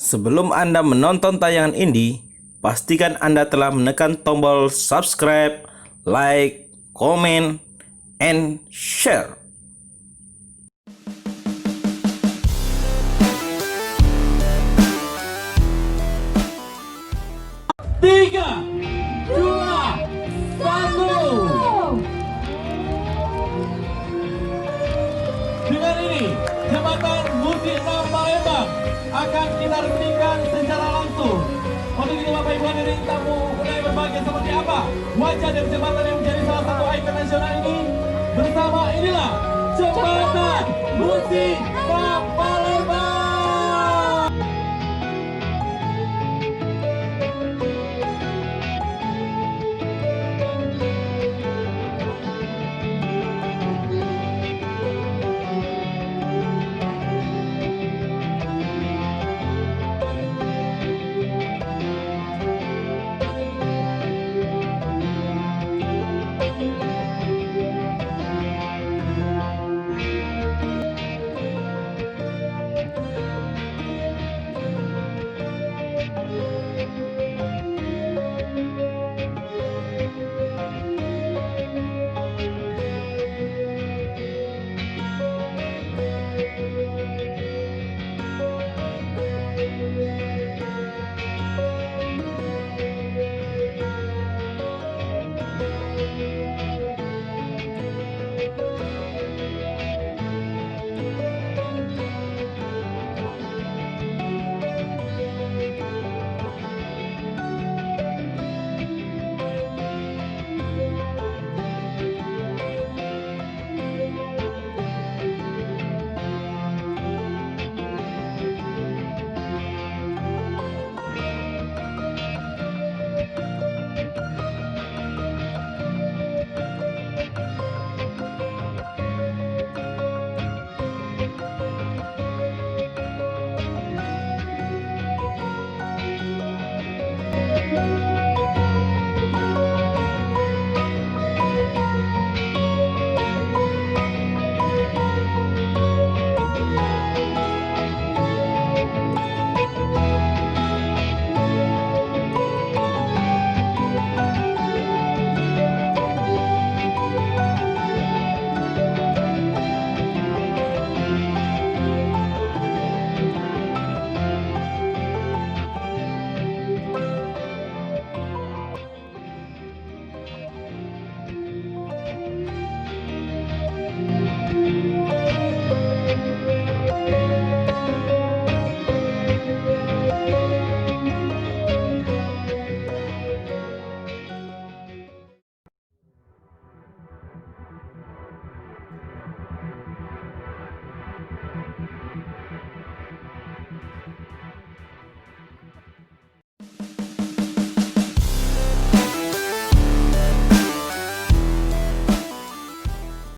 Sebelum Anda menonton tayangan ini, pastikan Anda telah menekan tombol subscribe, like, comment, and share. Tiga, dua, satu. Dengan ini, jembatan Musi 6 Palembang akan kita resmikan secara langsung. Untuk itu Bapak Ibu hadirin tamu undangan berbahagia, seperti apa wajah dari jembatan yang menjadi salah satu ikon nasional ini? Bersama inilah jembatan Musi 6 Palembang.